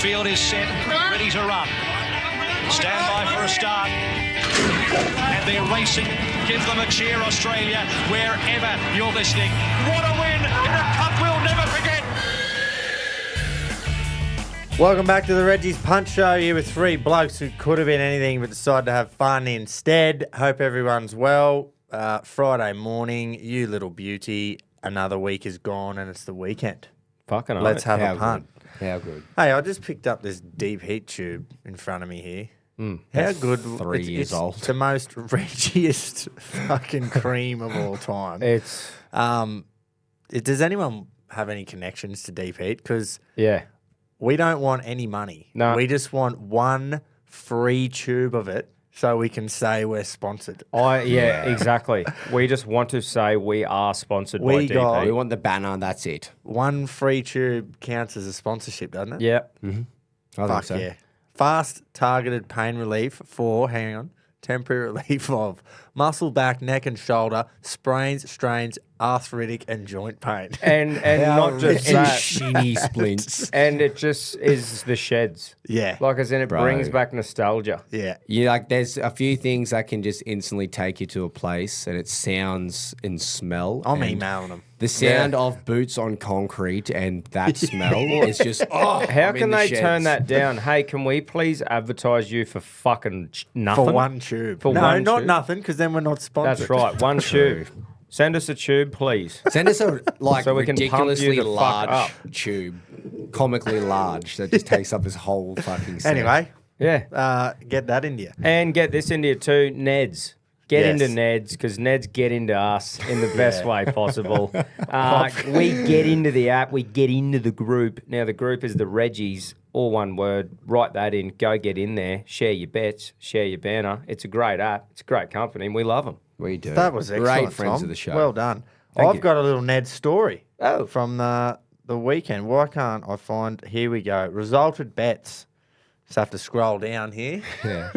Field is set, ready to run. Stand by for a start. And they're racing. Give them a cheer, Australia, wherever you're listening. What a win in a cup we'll never forget. Welcome back to the Reggies Punt Show here with three blokes who could have been anything but decided to have fun instead. Hope everyone's well. Friday morning, you little beauty. Another week is gone and it's the weekend. Fucking Let's have a punt. How good. Hey, I just picked up this deep heat tube in front of me here. How good. 3 years it's old. The most Reggiest fucking cream of all time. It's Does anyone have any connections to deep heat? Because yeah. we don't want any money. No. We just want one free tube of it so we can say we're sponsored. Exactly. We just want to say we are sponsored by DP. We want the banner, that's it. One free tube counts as a sponsorship, doesn't it? Yep. I Fuck think so. yeah. Fast targeted pain relief for, temporary relief of muscle, back, neck and shoulder, sprains, strains, arthritic and joint pain. And not just And that. shinny splints. And it just is the sheds. Yeah. Like as in it Bro. brings back nostalgia. Yeah. There's a few things that can just instantly take you to a place, and it sounds and smell. I'm and emailing them. The sound of boots on concrete and that smell is just, How I'm in can the they sheds. turn that down? Hey, can we please advertise you for fucking nothing? For one tube. For no, one not tube? nothing, because then we're not sponsored. That's right. One tube. Send us a tube, please. Send us a So we can pump you ridiculously the fuck large up. tube, comically large, that just takes up this whole fucking set. Anyway, Yeah. get that in you. And get this into you too, Neds. Get Yes. into Neds, because Neds get into us in the best way possible. We get into the app, we get into the group. Now, the group is the Reggies, all one word. Write that in, go get in there, share your bets, share your banner. It's a great app, it's a great company, and we love them. We do. That was excellent, Great friends Tom. of the show. Well done. Thank I've you. got a little Ned story Oh. from the weekend. Why can't I find... Here we go. Resulted bets. Just have to scroll down here. Yeah.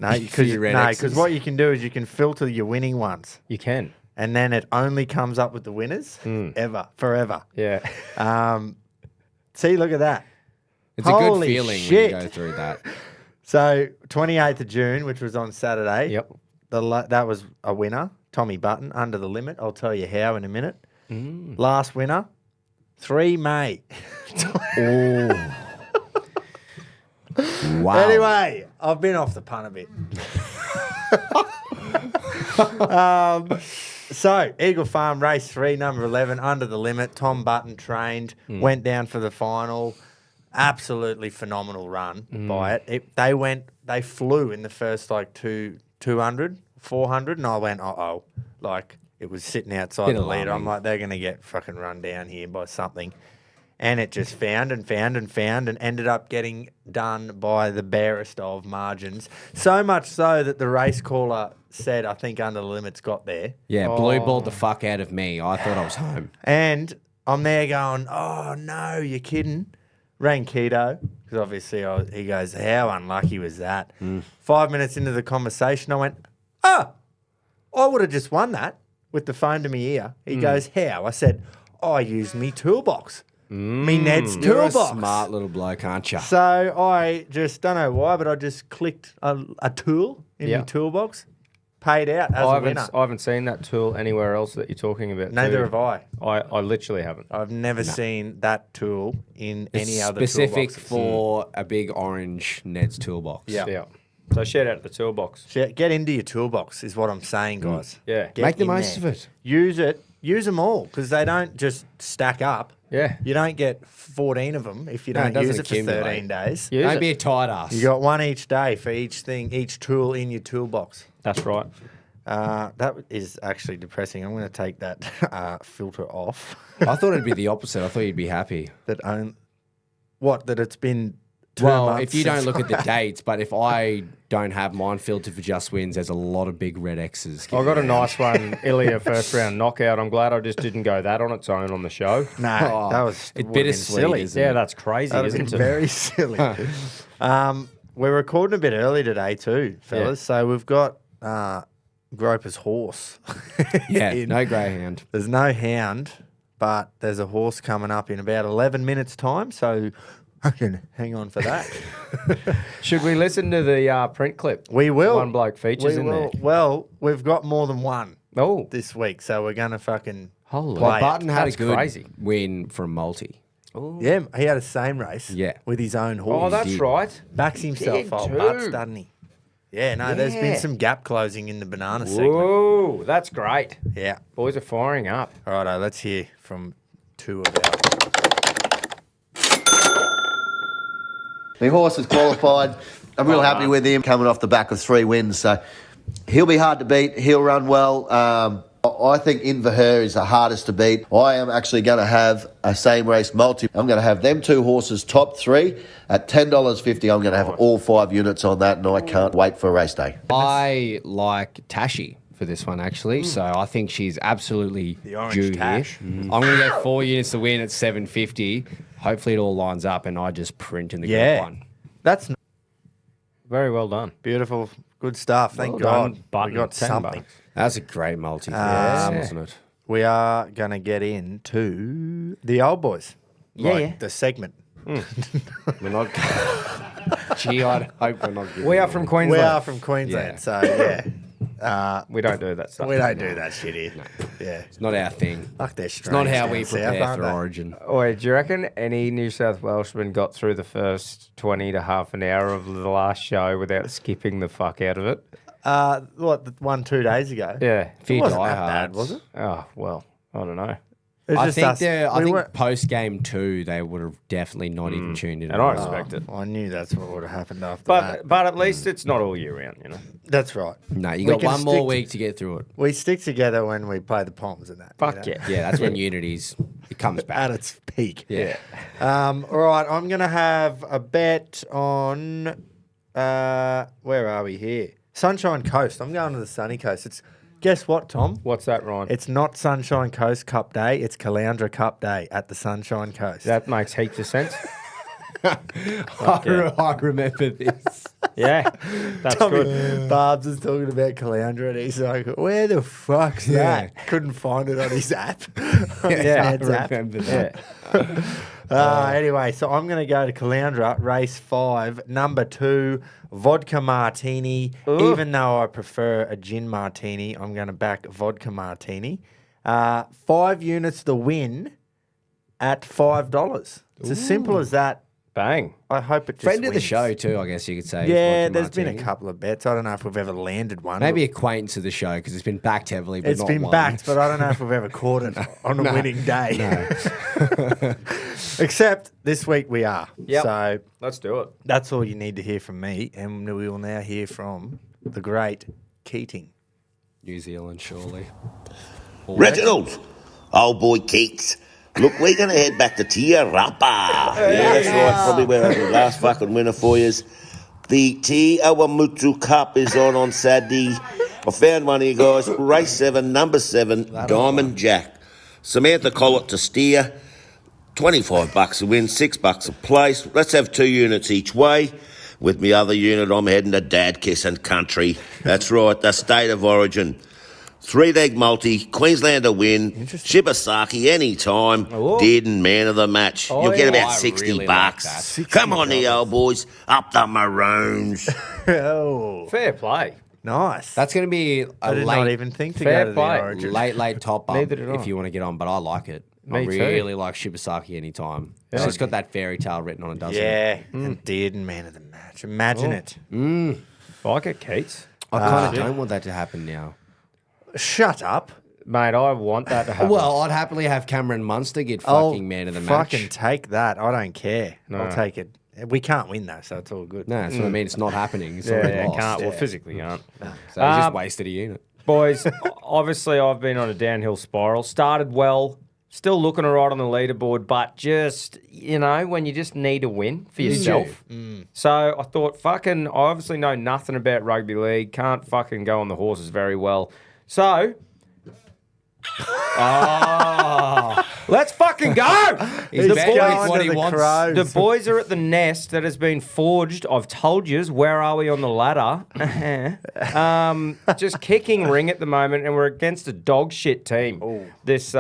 No, For your red because X's. what you can do is you can filter your winning ones, You can. and then it only comes up with the winners forever. Yeah. See, look at that. It's a Holy good feeling shit. when you go through that. So 28th of June, which was on Saturday. Yep. That was a winner, Tommy Button, under the limit. I'll tell you how in a minute. Last winner, 3 May. Wow. Anyway, I've been off the punt a bit. So, Eagle Farm Race 3, number 11, under the limit. Tom Button trained, went down for the final. Absolutely phenomenal run by it. They flew in the first 200, 400, and I went, uh-oh. Like, it was sitting outside Bit the leader. alarming. I'm like, they're going to get fucking run down here by something. And it just found and ended up getting done by the barest of margins. So much so that the race caller said, I think Under the Limit's got there. Yeah, blue balled the fuck out of me. I thought I was home. And I'm there going, oh, no, you're kidding. Rang Keto, because obviously he goes, how unlucky was that? 5 minutes into the conversation, I went, I would have just won that with the phone to me ear. He goes, how? I said, I used me toolbox. Me Ned's You're a toolbox. smart little bloke, aren't you? So I just don't know why, but I just clicked a tool in Yeah. my toolbox, paid out as a winner. I haven't seen that tool anywhere else that you're talking about. Neither too. have I. I literally haven't. I've never seen that tool in It's any other specific toolboxes. for a big orange Ned's toolbox. Yeah. Yeah. So shout out to the toolbox. Get into your toolbox is what I'm saying, guys. Yeah. Get Make the in most there. of it. Use it. Use them all because they don't just stack up. Yeah. You don't get 14 of them if you No, it don't doesn't use it for accumulate. 13 days. Use Don't it. be a tight ass. You got one each day for each thing, each tool in your toolbox. That's right. That is actually depressing. I'm going to take that filter off. I thought it'd be the opposite. I thought you'd be happy. That it's been 2 Well, months if you don't since look at the I- dates, but if I don't have mine filtered for just wins, there's a lot of big red X's. I got a nice one, Ilya first round knockout. I'm glad I just didn't go that on its own on the show. No, Oh, that was it's would have been bittersweet, silly. isn't Yeah, it? that's crazy, That would have isn't been it? very silly. We're recording a bit early today too, fellas. So we've got Groper's horse. Yeah, in- no greyhound. There's no hound, but there's a horse coming up in about 11 minutes' time. So Fucking hang on for that. Should we listen to the print clip? We will. One bloke features in there. Well, we've got more than one Oh, this week, so we're gonna fucking holy. play it. Barton had That's a good crazy. win from Multi. Yeah, he had a same race. Yeah. with his own Oh, horse. that's right. Backs himself did up, too. butts, doesn't he? Yeah, no, there's been Yeah. some gap closing in the banana segment. Whoa, that's great. Yeah. Boys are firing up. All right, let's hear from two of our. The horse is qualified. I'm real happy with him coming off the back of 3 wins. So he'll be hard to beat. He'll run well. I think In For Her is the hardest to beat. I am actually going to have a same race multi. I'm going to have them 2 horses top 3 at $10.50. I'm going to have all 5 units on that, and I can't wait for race day. I like Tashi for this one, actually. So I think she's absolutely The orange due Tash. here. I'm going to go 4 units to win at $7.50. Hopefully it all lines up and I just print in the Yeah. group one. That's Very well done. beautiful. Good stuff. Thank Well God. done, Button. We got 10 something. bucks. That's a great multi for us, wasn't it? We are going to get into the old boys. Yeah, Like yeah. the segment. We're not. Gee, I'd hope we're not. giving We are it from We Queensland. are from Queensland, Yeah. so yeah. We don't do that stuff. We don't do that shit here. Yeah. It's not our thing. Fuck, they're It's not strange how down we south, prepare aren't for they? Origin. Wait, do you reckon any New South Welshman got through the first 20 to half an hour of the last show without skipping the fuck out of it? What, the 2 days ago? Yeah. It wasn't that diehards. bad, was it? Oh, well, I don't know. It was I just think us. I We think weren't- post game 2 they would have definitely not even tuned in. And I at all. respect it. I knew that's what would have happened after that. But at least it's not all year round, you know. That's right. No, you We got can one more stick- week to get through it. We stick together when we play the Poms and that. Fuck you know, yeah. Yeah, that's when Unity's it comes back. At its peak. Yeah. All right, I'm going to have a bet on, where are we here? Sunshine Coast. I'm going to the sunny coast. It's guess what, Tom? What's that, Ryan? It's not Sunshine Coast Cup Day. It's Caloundra Cup Day at the Sunshine Coast. That makes heaps of sense. I remember this. Yeah, that's good. Barbs is talking about Caloundra and he's like, where the fuck's Yeah. that? Couldn't find it on his app. On his Yeah, Ned's I app. remember that. Anyway, so I'm going to go to Caloundra, race 5, number 2, vodka martini. Even though I prefer a gin martini, I'm going to back vodka martini. 5 units to win at $5. It's as simple as that. Bang. I hope it just Friend of the wins. show too, I guess you could say. Yeah, Vodka there's been a Martini. couple of bets. I don't know if we've ever landed one. Maybe acquaintance of the show because it's been backed heavily, but It's not been won. backed, but I don't know if we've ever caught it on a winning day. Except this week we are. Yep. So Let's do it. that's all you need to hear from me. And we will now hear from the great Keating. New Zealand, surely. Reginald, old boy Keats. Look, we're going to head back to Tia Rapa. Yeah, that's right. Probably where I the last fucking winner for you. The Te Awamutu Cup is on Saturday. I found one here, guys. Race 7, number 7, Diamond Jack. Samantha Collett to steer. $25 a win, $6 a place. Let's have 2 units each way. With my other unit, I'm heading to Dad Kissing Country. That's right, the state of origin. 3-leg multi, Queenslander win, Shibasaki anytime, dead and man of the match. You'll get about I 60 really like bucks. that. Come on, the old boys, up the maroons. Oh, Fair play. nice. That's going to be I a did not late, even think to Fair go to play. the Origin. late top up Neither did I. if you want to get on, but I like it. I Me too. really like Shibasaki anytime. It's just got that fairy tale written on it, doesn't it? Yeah, and dead and man of the match. Imagine it. Like it, Keats. I kind of don't want that to happen now. Shut up. Mate, I want that to happen. Well, I'd happily have Cameron Munster get fucking man of the match. Fucking take that. I don't care. I'll take it. We can't win though, so it's all good. No, that's what I mean. It's not happening. It's yeah, already yeah, lost. can't. Well, physically can't. So he's just wasted a unit. Boys, obviously I've been on a downhill spiral. Started well, still looking all right on the leaderboard, but just, you know, when you just need a win for yourself. So I thought, I obviously know nothing about rugby league, can't fucking go on the horses very well. So, Let's fucking go. He's the betting boys, with what he wants. the boys are at the nest that has been forged. I've told yous. Where are we on the ladder? Just kicking ring at the moment, and we're against a dog shit team this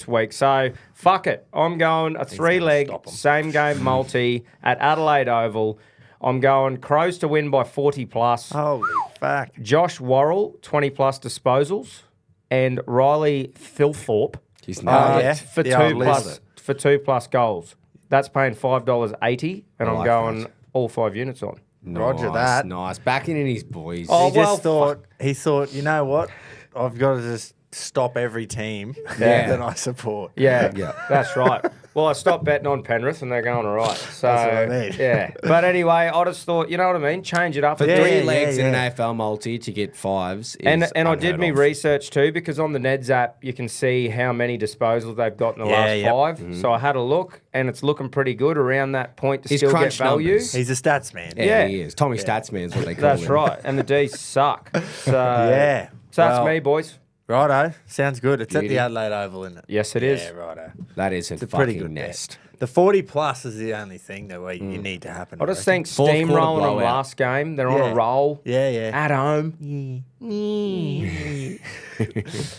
week. So fuck it. I'm going a 3-leg same game multi at Adelaide Oval. I'm going Crows to win by 40 plus. Holy fuck. Josh Worrell 20 plus disposals, and Riley Thilthorpe. He's not. yeah. For The two old plus list. for 2+ goals. That's paying $5.80, and I'm like going that. all 5 units on. Roger that. Nice. Backing in his boys. Oh, He just thought, you know what? I've got to just stop every team that I support. Yeah, Yeah. that's right. Well, I stopped betting on Penrith, and they're going all right. So That's what I mean. yeah. But anyway, I just thought, you know what I mean? Change it up. For a bit. 3 yeah, legs in yeah. an AFL multi to get 5s is And I did unheard me of. research too, because on the Neds app you can see how many disposals they've got in the Yeah, last yep. 5. Mm-hmm. So I had a look, and it's looking pretty good around that point to His still get crunch value. numbers. He's a stats man. Yeah, Yeah. he is. Tommy Statsman is what they call That's him. right, and the D's suck. So Yeah. so that's Well, me, boys. Righto. Sounds good. It's Beauty. at the Adelaide Oval, isn't it? Yes, it Yeah, is. righto. That is a It's a fucking pretty good nest. bet. The 40 plus is the only thing that you need to happen. I just reckon. think Fourth quarter steamrolling them blowout. last game. They're on Yeah. a roll. Yeah, yeah. At home.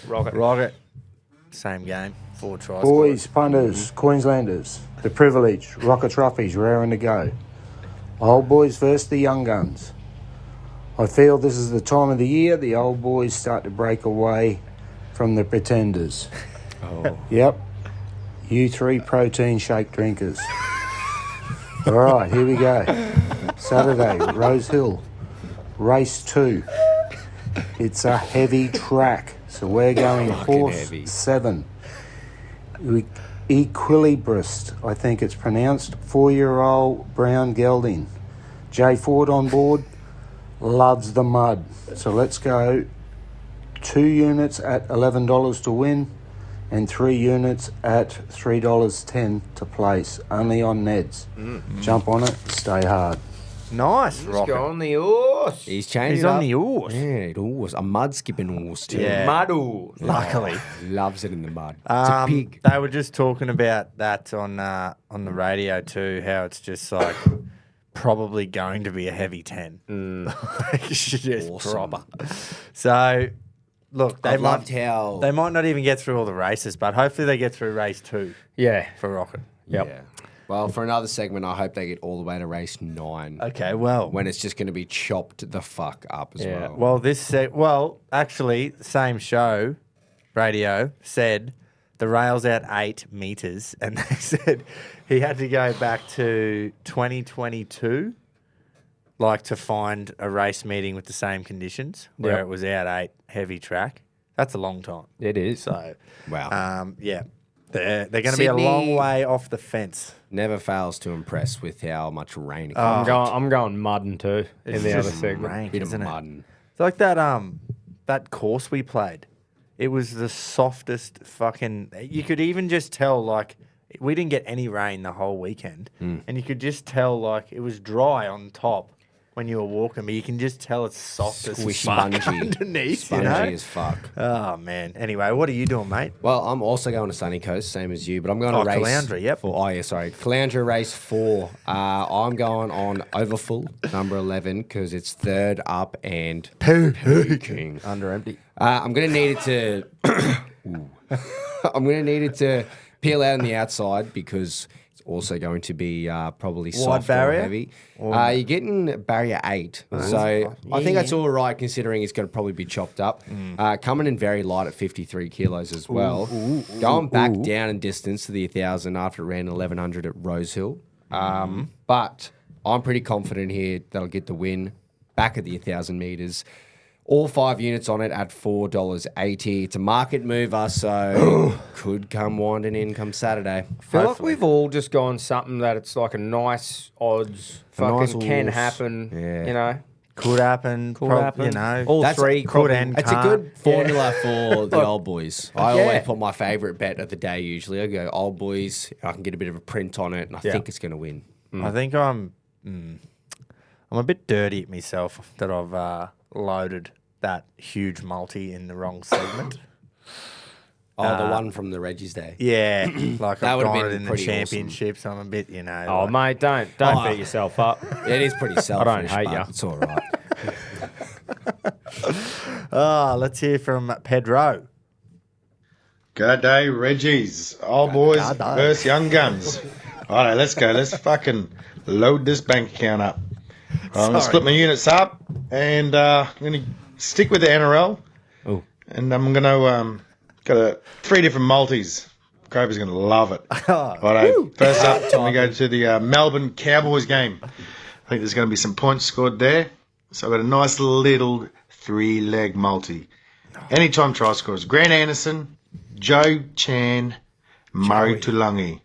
Rocket. Rocket. Same game. 4 tries. Boys, punters, Queenslanders, the privilege, rocket trophies raring to go. Old boys versus the young guns. I feel this is the time of the year the old boys start to break away from the pretenders. Oh. Yep, you 3 protein shake drinkers. All right, here we go. Saturday, Rose Hill, race 2. It's a heavy track, so we're going Fucking horse heavy. 7. Equilibrist, I think it's pronounced. 4-year-old brown gelding. Jay Ford on board, loves the mud. So let's go 2 units at $11 to win and 3 units at $3.10 to place. Only on Neds. Jump on it, stay hard. Nice, Let's Rocket. go on the horse. He's changed He's it on up. the horse. Yeah, horse. A mud skipping horse too. Yeah. Madu. Luckily. Loves it in the mud. It's a pig. They were just talking about that on the radio too, how it's just like probably going to be a heavy 10. Like, it's just Awesome. proper. So, look, they I've loved might, how they might not even get through all the races, but hopefully they get through race 2 Yeah. for Rocket. Yep. Yeah. Well, for another segment, I hope they get all the way to race 9. Okay, well. When it's just going to be chopped the fuck up as Yeah. well. Well, actually, the same show, radio, said the rail's out 8 meters, and they said he had to go back to 2022, like to find a race meeting with the same conditions where Yep. it was out 8 heavy track. That's a long time. It is. So, Wow. yeah, they're going to be a Sydney- long way off the fence. Never fails to impress with how much rain it I'm comes. going mudding too in the other just segment. rank, Bit of isn't it? mudding. It's like that course we played. It was the softest fucking. You could even just tell, like, we didn't get any rain the whole weekend, and you could just tell, like, it was dry on top when you were walking, but you can just tell it's soft as Squishy, fuck spongy. underneath. Spongy you know? as fuck. Oh man. Anyway, what are you doing, mate? Well, I'm also going to Sunny Coast, same as you, but I'm going to race. Caloundra, yep. Caloundra race 4. I'm going on Overfull, number 11, because it's third up and puking. Under empty. I'm going to need it to. Ooh. I'm going to need it to peel out on the outside because it's also going to be probably soft barrier? or heavy. You're getting barrier 8, so I think that's all right considering it's going to probably be chopped up. Coming in very light at 53 kilos as well. Going back down in distance to the 1,000 after it ran 1,100 at Rose Hill. But I'm pretty confident here that'll get the win back at the 1,000 metres. All 5 units on it at $4.80. It's a market mover, so could come winding in come Saturday. I feel like we've all just gone something that it's like a nice odds, fucking nice can horse. happen. Yeah. You know, Could happen. could You happen. know, all That's- three could probably- and It's a can't. good formula for the old boys. I Yeah. always put my favourite bet of the day usually. I go, old boys, I can get a bit of a print on it, and I think it's going to win. I think I'm a bit dirty at myself that I've loaded that huge multi in the wrong segment. Oh, the one from the Reggies Day. Yeah, like That I've would've gone been it in the pretty awesome. championships. I'm a bit, Oh, mate, don't beat yourself up. It is pretty selfish. hate but ya. It's all right. Let's hear from Pedro. Good day, Reggies. Old boys versus young guns. All right, let's go. Let's fucking load this bank account up. I'm going to split my units up, and I'm going to stick with the NRL. Ooh. And I'm going to got 3 different multis. Grover's going to love it. Righto. First up, we go to the Melbourne Cowboys game. I think there's going to be some points scored there. So I've got a nice little 3-leg multi. Anytime try scorers. Grant Anderson, Joe Chan, Murray Tulangi.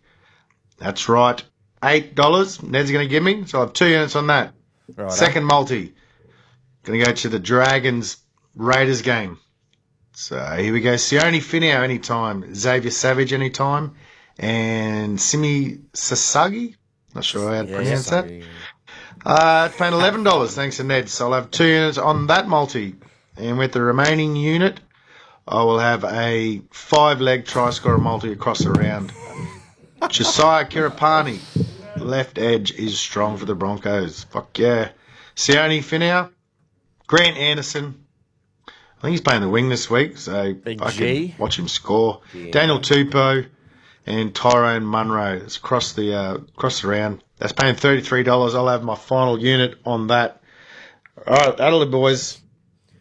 That's right. $8 Ned's going to give me. So I have 2 units on that. Right. Second multi. Going to go to the Dragons Raiders game. So here we go. Sione Finau anytime. Xavier Savage anytime. And Simi Sasagi. Not sure how to pronounce that. It's paying $11 thanks to Ned. So I'll have 2 units on that multi. And with the remaining unit, I will have a 5-leg try-scorer multi across the round. Josiah Kiripani, left edge, is strong for the Broncos. Fuck yeah. Sione Finau, Grant Anderson. I think he's playing the wing this week, so Big I G. can watch him score. Yeah. Daniel Tupou and Tyrone Munro. It's across the round. That's paying $33. I'll have my final unit on that. All right, that'll do, boys.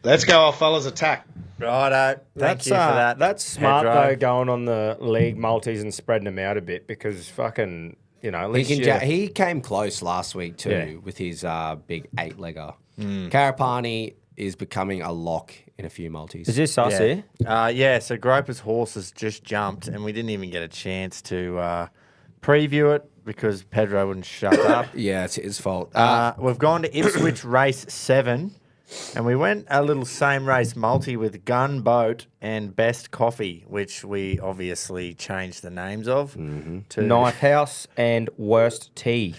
Let's go, old fellas. Attack. Righto. Thank you for that. That's smart, Pedro. though, going on the league multis and spreading them out a bit because fucking, at least He came close last week too with his big 8-legger. Karapani is becoming a lock in a few multis. Is this us here? So Groper's horses just jumped, and we didn't even get a chance to preview it because Pedro wouldn't shut up. Yeah, it's his fault. We've gone to Ipswich race 7, and we went a little same race multi with Gun Boat and Best Coffee, which we obviously changed the names of to Knife House and Worst Tea.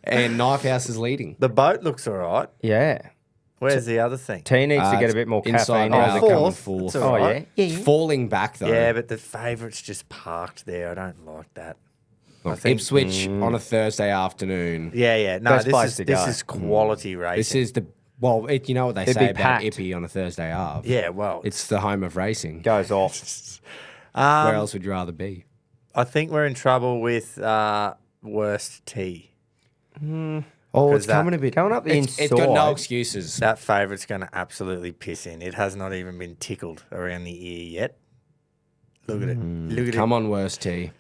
And Knife House is leading. The boat looks all right. Yeah. Where's the other thing? Tea needs to get a bit more inside caffeine now, out of they're the coming fourth. fourth. It's all right. It's falling back though. Yeah, but the favourite's just parked there. I don't like that. Look, Ipswich on a Thursday afternoon. Yeah. No, Best place to this go. is quality racing. This is you know what they It'd say be about packed. Ippy on a Thursday after. Yeah, well, It's the home of racing. Goes off. Where else would you rather be? I think we're in trouble with Worst Tea. Oh, it's coming a bit. Coming up the inside. It's got no excuses. That favourite's going to absolutely piss in. It has not even been tickled around the ear yet. Look at it. Look at Come on, worst tea.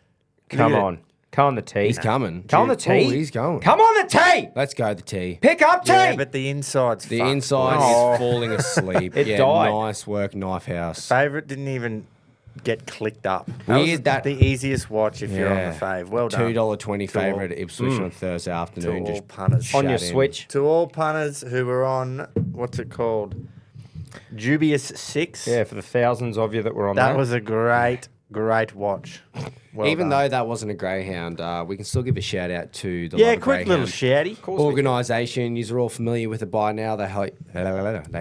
Come at it. on. Come on the tea. He's coming. Come on the tea. Oh, he's going. Come on the tea. Let's go the tea. Pick up tea. Yeah, but the inside's The fucked. inside Oh. is falling asleep. It yeah, died. nice work, Knife House. Favourite didn't even get clicked up. Weird was that- the easiest watch if you're on the fave. Well done. $2.20 favourite at Ipswich on Thursday afternoon. To all Just punters. On your shut in. switch. To all punters who were on, what's it called? Dubious 6. Yeah, for the thousands of you that were on That that. was a great watch. Well Even done. though that wasn't a greyhound, we can still give a shout out to the Yeah, Love a quick little Greyhound shouty. organisation. You're all familiar with it by now. They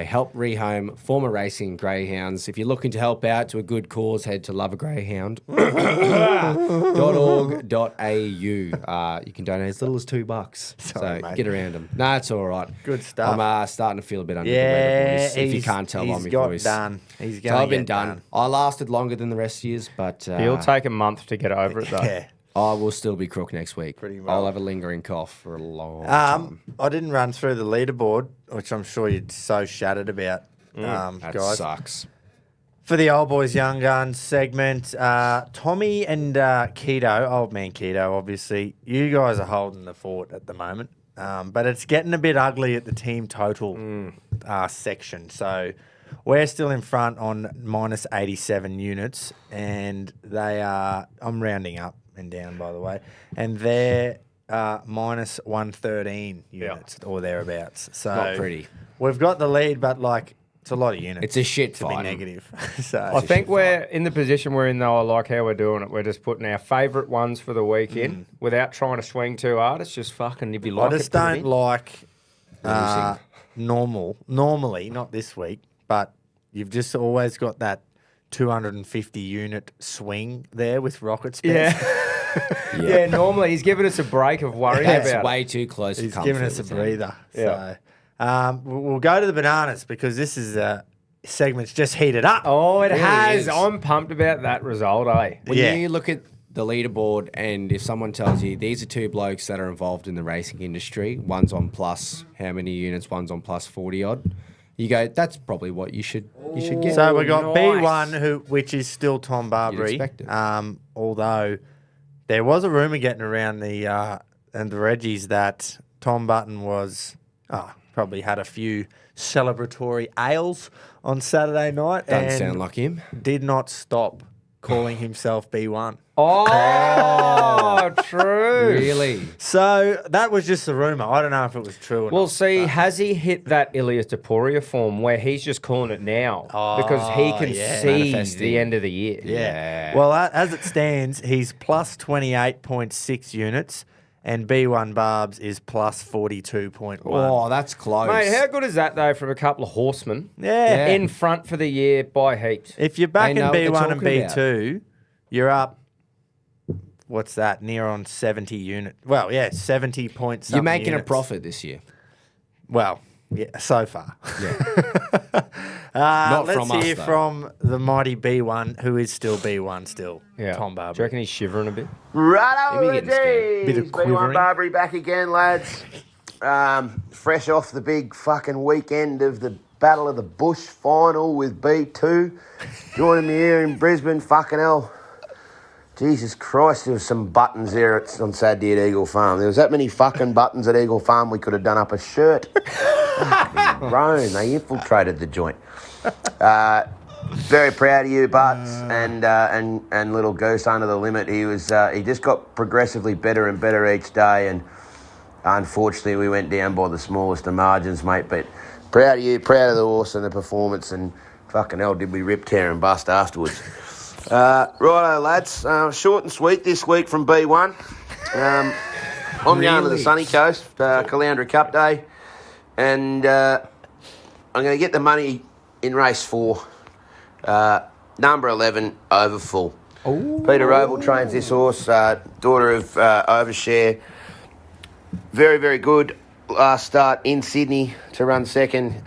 help rehome former racing greyhounds. If you're looking to help out to a good cause, head to loveagreyhound.org.au. You can donate as little as $2. Sorry, so mate. get around them. No, it's all right. Good stuff. I'm starting to feel a bit under the Yeah, weather, boys, if you can't tell by he's my got voice. done. He's So going I've been done. I lasted longer than the rest of yours, but He'll take a month to get over it, though. Yeah. I will still be crook next week. Pretty well. I'll have a lingering cough for a long time. I didn't run through the leaderboard, which I'm sure you're so shattered about, That guys. sucks. For the Old Boys Young Guns segment, Tommy and Keto, old man Keto, obviously, you guys are holding the fort at the moment. But it's getting a bit ugly at the team total section. So we're still in front on minus 87 units, and they are, I'm rounding up and down, by the way, and they're minus 113 units or thereabouts. So Not pretty. We've got the lead, but it's a lot of units. It's a shit to be fight. negative. So I think we're in the position we're in, though. I like how we're doing it. We're just putting our favourite ones for the week in without trying to swing too hard. It's just fucking, if you like I just it, put it don't in. like normally, not this week, but you've just always got that 250 unit swing there with rocket speed. Yeah. Normally he's giving us a break of worrying That's about way it. too close. He's for giving comfort, us a isn't it? breather. Yeah. So we'll go to the bananas because this is segment's just heated up. Oh, it really has. is. I'm pumped about that result, eh? When Yeah. you look at the leaderboard and if someone tells you these are two blokes that are involved in the racing industry, one's on plus how many units, one's on plus 40 odd, you go, that's probably what you should get. So we got nice. B1, which is still Tom Barbary. expect it. Although there was a rumor getting around the Reggies that Tom Button was probably had a few celebratory ales on Saturday night. Doesn't and sound like him. did not stop calling himself B1. Oh, true. Really? So that was just a rumor. I don't know if it was true or Well, not. see, has he hit that Ilias Taporia form where he's just calling it now because he can yeah. see Manifesting. the end of the year? Yeah. Well, as it stands, he's plus 28.6 units, and B1 Barbs is plus 42.1. Oh, that's close. Mate, how good is that, though, from a couple of horsemen? Yeah. In front for the year by heaps. If you're back in know what they're B1 and talking about. B2, you're up. What's that? Near on 70 unit. Well, yeah, 70 points. You're making a profit this year. Well, yeah, so far. Yeah. Let's from us, hear though. from the mighty B1, who is still B1 still. Tom Do you Barbary. reckon he's shivering a bit? Righto, Maybe getting scared. Bit of quivering. B1 Barbary back again, lads. Fresh off the big fucking weekend of the Battle of the Bush final with B2. Joining me here in Brisbane, fucking hell. Jesus Christ, there was some buttons there on Saturday at Eagle Farm. There was that many fucking buttons at Eagle Farm we could have done up a shirt. Grown, they infiltrated the joint. Very proud of you, Butts, and little Goose under the limit. He just got progressively better and better each day, and unfortunately we went down by the smallest of margins, mate. But proud of you, proud of the horse and the performance, and fucking hell, did we rip, tear, and bust afterwards. Righto, lads. Short and sweet this week from B1. I'm going to the sunny coast, Caloundra Cup Day, and I'm going to get the money in race 4. Number 11, Over Full. Peter Roble trains this horse, daughter of Overshare. Very, very good last start in Sydney to run second.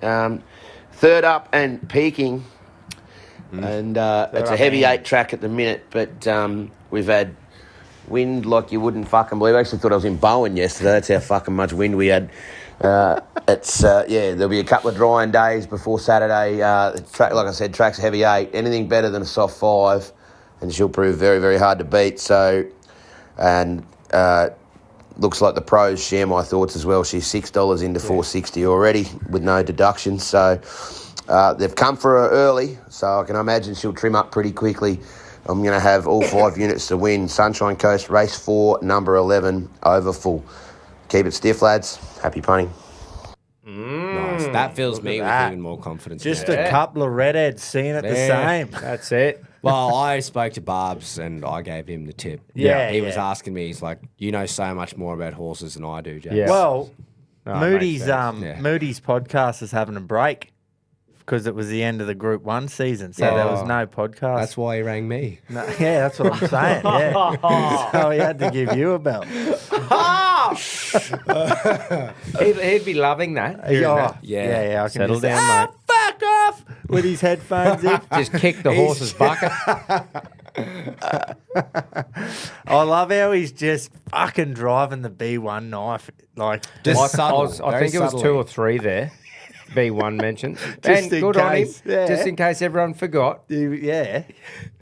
Third up and peaking. And it's a heavy 8 track at the minute, but we've had wind like you wouldn't fucking believe. I actually thought I was in Bowen yesterday. That's how fucking much wind we had. There'll be a couple of drying days before Saturday. The track, like I said, track's heavy 8. Anything better than a soft 5, and she'll prove very, very hard to beat. So, and looks like the pros share my thoughts as well. She's $6 into 460 already with no deductions. So. They've come for her early, so I can imagine she'll trim up pretty quickly. I'm going to have all 5 units to win. Sunshine Coast, race 4, number 11, Over Full. Keep it stiff, lads. Happy punting. Nice. That fills me with that. even more confidence. Just now. a couple of redheads seeing it the same. That's it. Well, I spoke to Barbs and I gave him the tip. Yeah, He was yeah. asking me, he's like, you know so much more about horses than I do, James. Yeah. Well, Oh, Moody's makes sense. Yeah. Moody's podcast is having a break because it was the end of the Group 1 season, so there was no podcast. That's why he rang me. No, yeah, that's what I'm saying. Yeah, so he had to give you a bell. He'd be loving that. hearing that. Yeah. I can Settle just say, down, mate." fuck off with his headphones in. Just kick the horse's bucket. I love how he's just fucking driving the B1 knife, like Just subtle, I very think it was subtly. 2 or 3 there. B1 mentions. Just And in good case, on him. yeah. Just in case everyone forgot. yeah.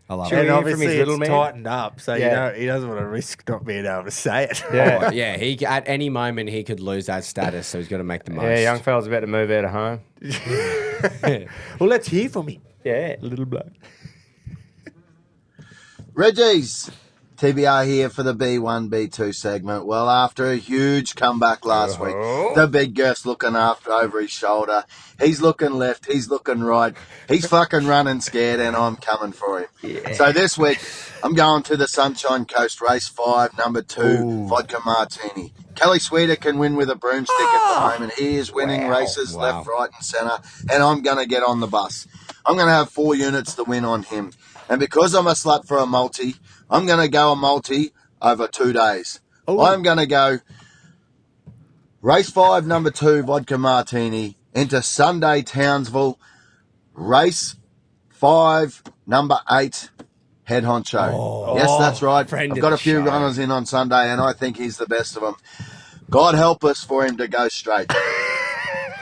I love Sure. And hear from obviously his it's little man? tightened up, so Yeah. he doesn't want to risk not being able to say it. Yeah. Oh, yeah, he at any moment he could lose that status, so he's got to make the most. Yeah, young fella's about to move out of home. Well, let's hear from him. Yeah, little bloke. Reggies, TBR here for the B1, B2 segment. Well, after a huge comeback last week, the big Gerf's looking after over his shoulder. He's looking left, he's looking right. He's fucking running scared, and I'm coming for him. Yeah. So this week, I'm going to the Sunshine Coast, race 5, number 2, Vodka Martini. Kelly Sweeter can win with a broomstick at the moment. He is winning races left, right, and centre, and I'm going to get on the bus. I'm going to have 4 units to win on him. And because I'm a slut for a multi, I'm going to go a multi over 2 days. I'm going to go race 5, number 2, Vodka Martini, into Sunday Townsville, race 5, number 8, Head Honcho. Yes, that's right. I've got a few runners in on Sunday, and I think he's the best of them. God help us for him to go straight.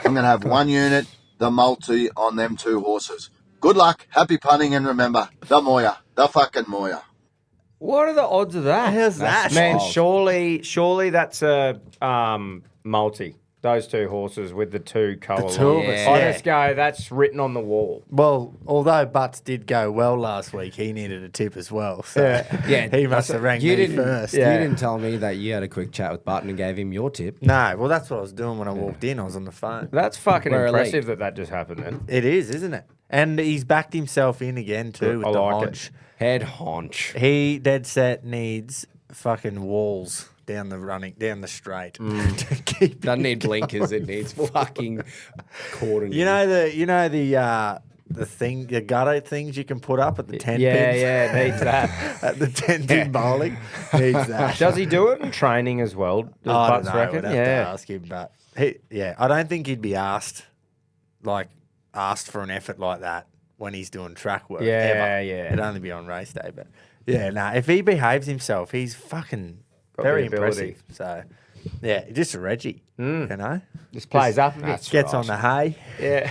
I'm going to have 1 unit, the multi, on them 2 horses. Good luck, happy punting, and remember, the Moya, the fucking Moya. What are the odds of that? How's that? Man, surely that's a multi. Those 2 horses with the 2 colour. The 2 of us, I yeah. just go, that's written on the wall. Well, although Butts did go well last week, he needed a tip as well. So he must have ranked me first. You didn't tell me that you had a quick chat with Button and gave him your tip. No, well, that's what I was doing when I walked in. I was on the phone. That's fucking We're impressive that just happened then. It is, isn't it? And he's backed himself in again too with I the like it. haunch. Head haunch. He dead set needs fucking walls down the straight to keep. Doesn't need blinkers. It needs fucking cordon. You know the thing, the gutter things you can put up at the 10 pins. Yeah, needs that. At the 10 pin bowling needs that. Does he do it in training as well? Does I don't Butts know. reckon? We'd have to ask him, but I don't think he'd be asked for an effort like that when he's doing track work. Yeah, ever. yeah. It'd only be on race day, but if he behaves himself, he's fucking Got the very ability. impressive. So, just a Reggie, you know, Just plays up a bit. gets on the hay, Yeah.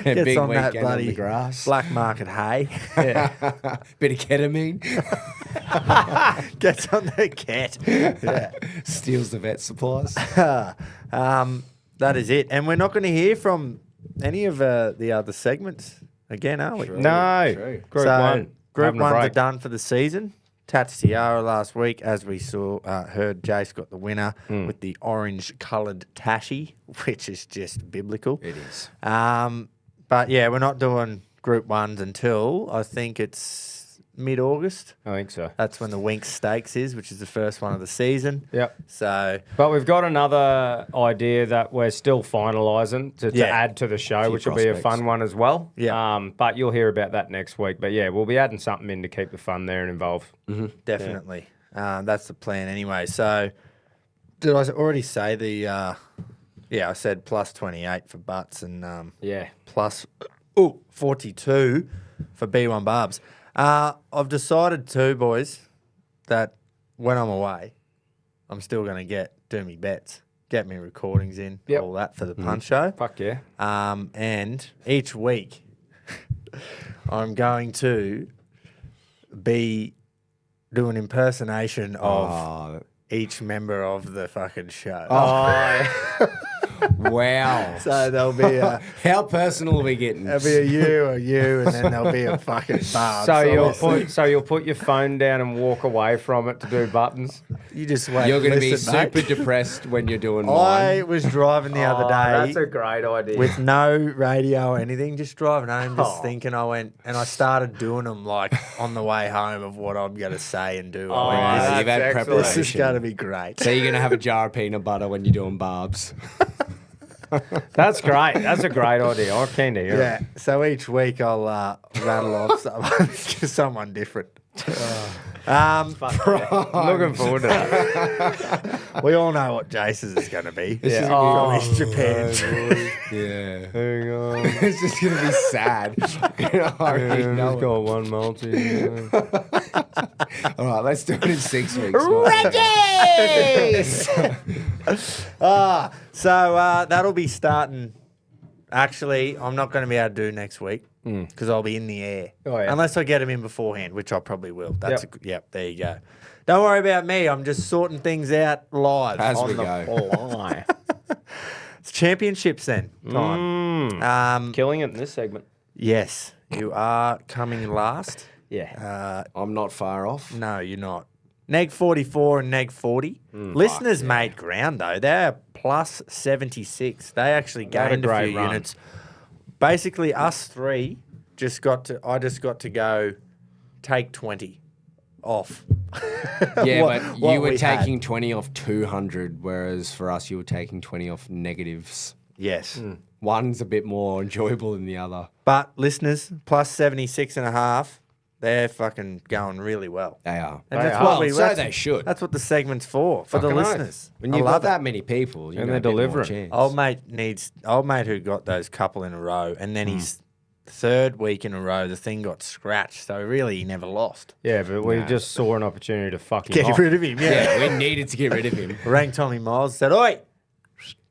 gets big on that weekend on bloody the grass. black market hay, Bit of ketamine. gets on the cat. Yeah. Steals the vet supplies. That is it, and we're not going to hear from any of the other segments again, are we? No. True. Group So, 1. Group Having a 1's are break. done for the season. Tats Tiara last week, as we heard, Jace got the winner with the orange-coloured tashi, which is just biblical. It is. But yeah, we're not doing Group 1s until I think it's mid-August. I think so. That's when the Winx Stakes is, which is the first one of the season. Yep. So But we've got another idea that we're still finalising to Yeah. add to the show, Few which will be a prospects. fun one as well. Yeah. But you'll hear about that next week. But yeah, we'll be adding something in to keep the fun there and involved. definitely. That's the plan anyway. So did I already say the I said plus 28 for Butts and Yeah. plus 42 for B1 Barbs. I've decided too, boys, that when I'm away, I'm still going to do me bets, get me recordings in, Yep. all that for the Punt show. Fuck yeah. And each week, I'm going to be doing impersonation of each member of the fucking show. Wow. So there'll be How personal are we getting? there'll be a you, and then there'll be a fucking Barb. So you'll put your phone down and walk away from it to do buttons. You just wait. You're going to be listen, mate. super depressed when you're doing I mine. was driving the other That's day a great idea. with no radio or anything, just driving home, just thinking. I started doing them like on the way home of what I'm going to say and do. I went, Wow, that's you've had excellent. this is preparation. going to be great. So you're going to have a jar of peanut butter when you're doing barbs. That's great. That's a great idea. I'm keen to hear Yeah. it. So each week I'll rattle off someone different. Looking forward to that. We all know what Jace's is going to be. This is From his Japan trip. Yeah. Hang on. It's just going to be sad. I already know it. got one multi. All right, let's do it in 6 weeks. So that'll be starting. Actually, I'm not going to be able to do next week because I'll be in the air. Oh, yeah. Unless I get them in beforehand, which I probably will. There you go. Don't worry about me. I'm just sorting things out live. As on we the go. Fly. It's championships then. Time. Killing it in this segment. Yes, you are coming last. Yeah. I'm not far off. No, you're not. Neg 44 and Neg 40. Listeners made ground, though. They're plus 76. They actually They had a gained a great few run. units. Basically, us three I just got to go take 20 off. Yeah, What- but what you were we had. taking 20 off 200, whereas for us, you were taking 20 off negatives. Yes. One's a bit more enjoyable than the other. But listeners, plus 76.5, they're fucking going really well. They are. And They that's are. what Well, so they should. That's what the segment's for the Fucking oath. listeners. When I you've got love it. that many people, you And know, they're a bit more delivering. chance. Old mate who got those couple in a row, and then his third week in a row, the thing got scratched. So really, he never lost. Yeah, but we just saw an opportunity to fuck him Get off. rid of him. Yeah. Yeah, we needed to get rid of him. Rang Tommy Miles, said, "Oi,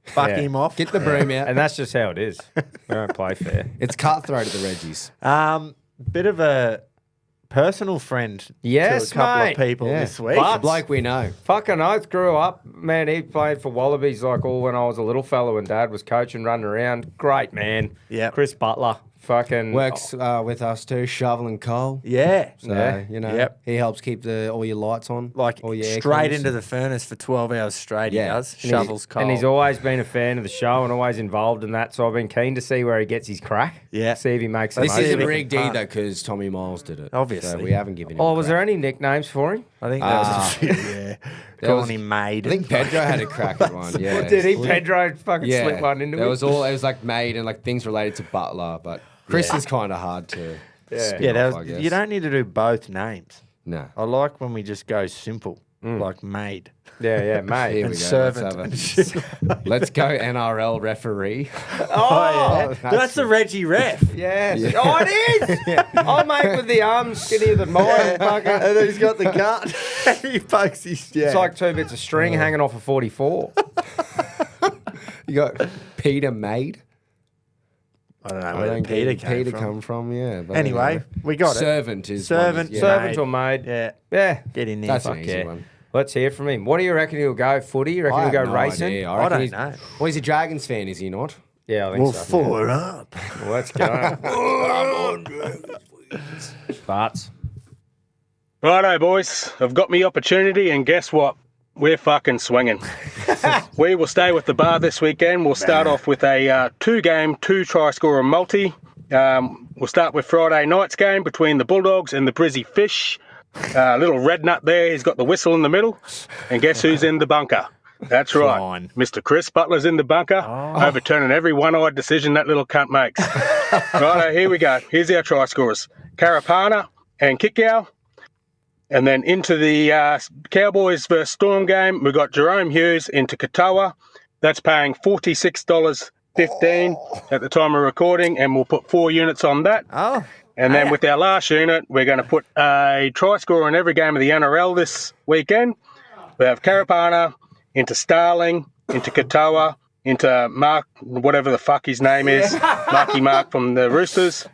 fuck Yeah. him off." Get the broom out. And that's just how it is. We don't play fair. It's cutthroat at the Reggies. Bit of a personal friend Yes, to a couple mate. of people Yeah. this week. But- A bloke we know. Fucking oath, grew up. Man, he played for Wallabies like all when I was a little fellow and Dad was coaching, running around. Great man. Yep. Chris Butler. Fucking Works with us too, shoveling coal. Yeah. So, Yeah. you know, Yep. he helps keep all your lights on. Like all your air straight cons. into the furnace for 12 hours straight. Yeah. He does. And Shovels coal. And he's always been a fan of the show and always involved in that. So I've been keen to see where he gets his crack. Yeah. See if he makes the This most of isn't it. rigged either because Tommy Miles did it. Obviously. So we haven't given him Oh, a was crack. there any nicknames for him? I think that was a few, yeah. Calling him maid. I think Pedro had a crack at one. Yeah. Did he? Pedro fucking Yeah. slip one into There him? was it was like maid and like things related to Butler, but Chris is kind of hard to spin Yeah, off, I guess. you don't need to do both names. No. I like when we just go simple, like maid. Yeah, mate. Here And we go. servant. Let's go NRL referee. Oh, yeah. That's the Reggie ref. Yes. Oh, it is. Oh, mate, with the arms skinnier than mine. Fucking. And then he's got the gun. He pokes his. Yeah. It's like 2 bits of string hanging off a 44. You got Peter Maid. I don't know I where don't Peter get came Peter from. come from, yeah. But Anyway, we got it. Servant is Servant, one, yeah. Servant or maid. Yeah. Yeah. Get in there. That's Fuck an easy yeah. one. Let's hear from him. What do you reckon he'll go? Footy? You reckon I he'll go have no racing? idea. I reckon don't he's- know. Well, he's a Dragons fan, is he not? Yeah, I think We'll so. four up. Well, let's go. Farts. Righto, boys. I've got me opportunity, and guess what? We're fucking swinging. We will stay with the bar this weekend. We'll start off with a 2-game, 2-try scorer multi. We'll start with Friday night's game between the Bulldogs and the Brizzy Fish. Little red nut there. He's got the whistle in the middle. And guess who's in the bunker? That's right. Fine. Mr. Chris Butler's in the bunker, overturning every one-eyed decision that little cunt makes. Righto, here we go. Here's our try scorers. Carapana and Kickow. And then into the Cowboys versus Storm game, we've got Jerome Hughes into Katoa. That's paying $46.15 at the time of recording, and we'll put 4 units on that. Oh. And then with our last unit, we're going to put a try scorer in every game of the NRL this weekend. We have Carapana into Starling, into Katoa, into Mark, whatever the fuck his name is, Marky Mark from the Roosters,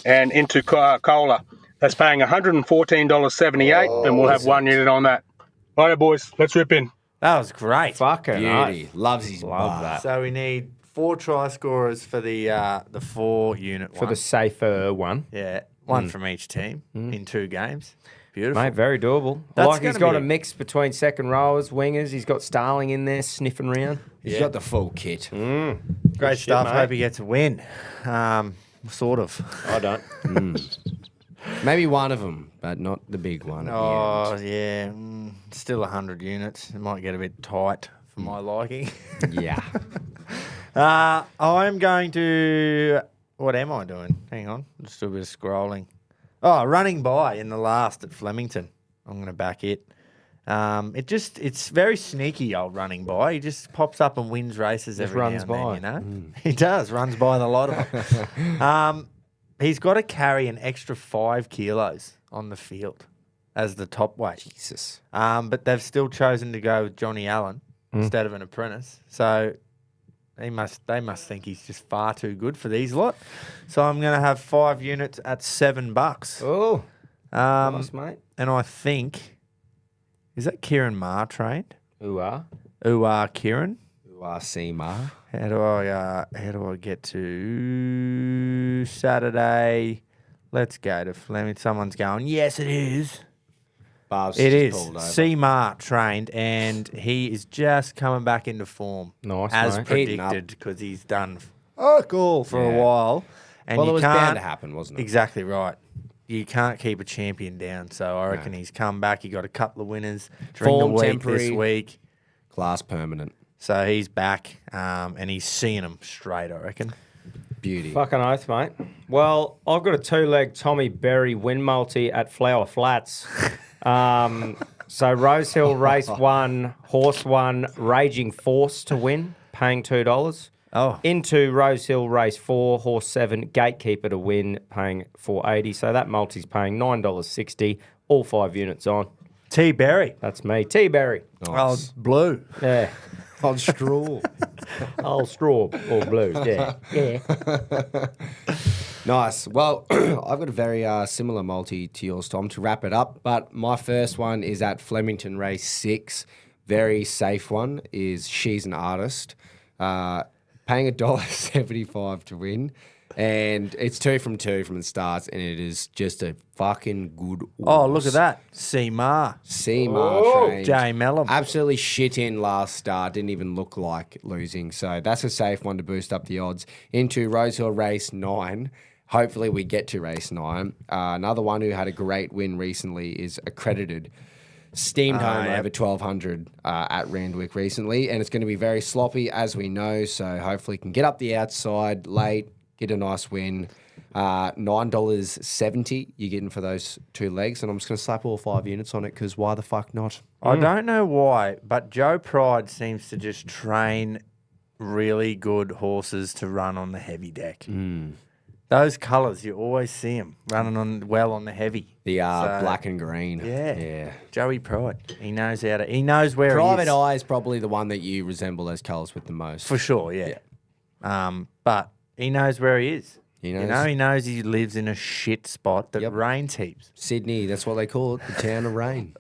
and into Cola. That's paying $114.78, and we'll have 1 unit on that. Righto, boys, let's rip in. That was great. Fucking Beauty. Loves his Love bar. that. So we need 4 try scorers for the 4 unit For the safer one. yeah, one from each team in 2 games. Beautiful. Mate, very doable. That's Like he's gonna got be- a mix between second rowers, wingers. He's got Starling in there sniffing around. He's got the full kit. Great shit, stuff. mate. Hope he gets a win. Sort of. I don't. Maybe one of them, but not the big one. At Oh yeah, still 100 units. It might get a bit tight for my liking. the end. Yeah. I'm going to. What am I doing? Hang on, just do a bit of scrolling. Oh, running by in the last at Flemington. I'm going to back it. It's very sneaky, old running by. He just pops up and wins races every runs now and by. then, you know? He does, runs by the lot of them. He's got to carry an extra 5 kilos on the field as the top weight. Jesus. But they've still chosen to go with Johnny Allen instead of an apprentice. So they must think he's just far too good for these lot. So I'm going to have 5 units at $7. Oh, Um, nice, mate. and I think, is that Kieran Marr trained? Who are? Kieran. Seymour. How do I get to Saturday? Let's go to Fleming. Someone's going, yes, it is. Barb's It just is. pulled over. Seymour trained, and he is just coming back into form. Nice, as mate. Heating up. predicted, because he's done cool for a Yeah. while. And Well, you it was can't, bound to happen, wasn't it? Exactly right. You can't keep a champion down, so I reckon he's come back. He got a couple of winners during Form the week temporary. this week. Class permanent. So he's back, and he's seeing them straight, I reckon. Beauty. Fucking oath, mate. Well, I've got a 2-leg Tommy Berry win multi at Flower Flats. So Rose Hill race 1, horse 1, Raging Force to win, paying $2. Oh. Into Rose Hill race 4, horse 7, Gatekeeper to win, paying $4.80. So that multi's paying $9.60, all 5 units on. T. Berry. That's me. T. Berry. Oh, blue. Yeah. On straw. Old straw or blue. Yeah. Yeah. Nice. Well, I've got a very similar multi to yours, Tom, to wrap it up. But my first one is at Flemington Race 6. Very safe one is She's an Artist. Paying $1.75 to win. And it's 2 from 2 from the starts, and it is just a fucking good horse. Oh, look at that. Seamar. Trained. Jay Mellum. Absolutely shit in last start. Didn't even look like losing. So that's a safe one to boost up the odds. Into Rosehill Race 9. Hopefully we get to Race 9. Another one who had a great win recently is Accredited. Steamed home over 1,200 at Randwick recently. And it's going to be very sloppy, as we know. So hopefully can get up the outside late, get a nice win. $9.70 you're getting for those 2 legs. And I'm just going to slap all 5 units on it because why the fuck not? I don't know why, but Joe Pride seems to just train really good horses to run on the heavy deck. Those colours, you always see them running on the heavy. The black and green. Yeah. Joey Pride. He knows how to. He knows where Private he is. Eye is probably the one that you resemble those colours with the most. For sure, yeah. But he knows where he is. He knows. You know, he knows he lives in a shit spot that rains heaps. Sydney, that's what they call it, the town of rain.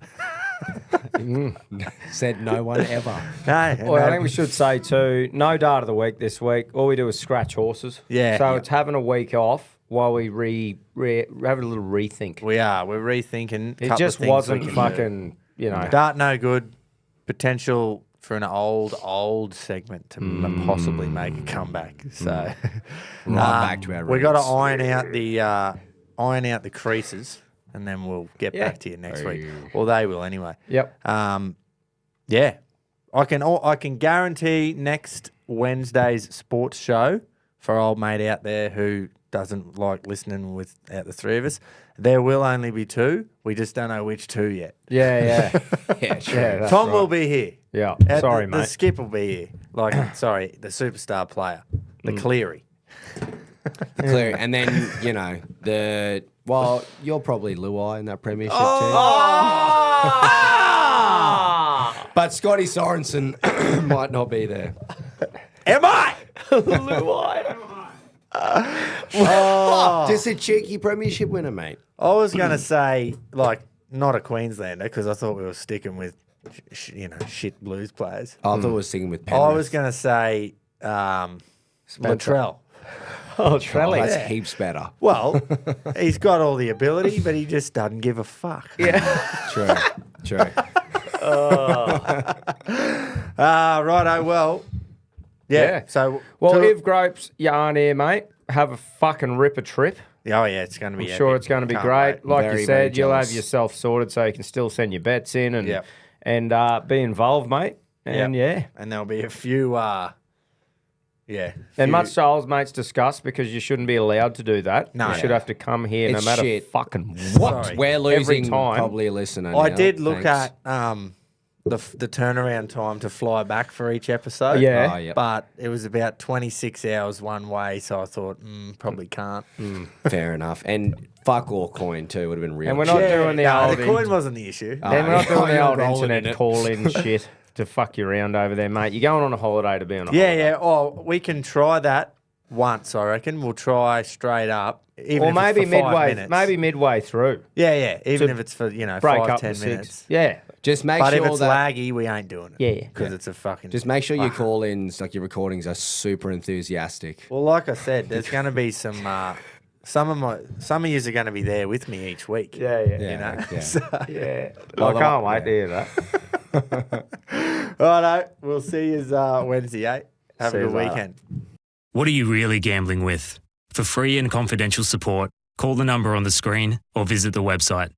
Said no one ever. No, Well, I think we should say too, no dart of the week this week. All we do is scratch horses. Yeah. So it's having a week off while we have a little rethink. We're rethinking. It just wasn't fucking, Dart no good. Potential for an old segment to possibly make a comeback. So Back to our we got to roots. iron out the creases, and then we'll get back to you next week. Or they will anyway. Yep. Yeah, I can guarantee next Wednesday's sports show for old mate out there who doesn't like listening without the 3 of us. There will only be 2. We just don't know which 2 yet. Yeah. Yeah, sure. Yeah, that's Tom right. will be here. Yeah. The mate. skip will be here. The superstar player, the Cleary. Clear. And then, you're probably Luai in that premiership team. But Scotty Sorensen might not be there. Am I? Just a cheeky premiership winner, mate. I was going to say, not a Queenslander, because I thought we were sticking with, shit blues players. I thought I was singing with Penrith. I was going to say Latrell. Oh, Trelly. That's heaps better. Well, he's got all the ability, but he just doesn't give a fuck. Yeah. True. Righto, well. Yeah. So, if Gropes, you aren't here, mate, have a fucking ripper trip. Oh, yeah, it's going to be I'm sure it's going to be Can't great. wait. Like Very, you very said, you'll have jealous. yourself sorted so you can still send your bets in and Yep. be involved, mate. And Yep. And there'll be a few, And much to old mates discuss because you shouldn't be allowed to do that. No. You should have to come here no It's matter shit. fucking what. Sorry. We're losing time. probably a listener I now. did look Thanks. at the turnaround time to fly back for each episode. Yeah. Oh, yep. But it was about 26 hours one way, so I thought, probably can't. Fair enough. And fuck all coin too would have been real. And we're not doing the old the coin wasn't the issue. and we're not doing the you're old rolling in internet it. call-in shit to fuck you around over there, mate. You're going on a holiday to be on a holiday. Yeah. Oh, we can try that once, I reckon. We'll try straight up. Even Or if maybe it's for 5 midway, minutes. maybe midway through. Yeah. Even To if it's for, Break 5-10 up to 6. minutes. Yeah. Just make But sure if it's that laggy, we ain't doing it. Yeah. Because it's a fucking... just make sure your call-ins, like your recordings, are super enthusiastic. Well, like I said, there's going to be some of you are going to be there with me each week. Yeah. You know? Yeah. So, Yeah. I can't wait to hear that. righto, we'll see you Wednesday, eh? Have See a you good later. weekend. What are you really gambling with? For free and confidential support, call the number on the screen or visit the website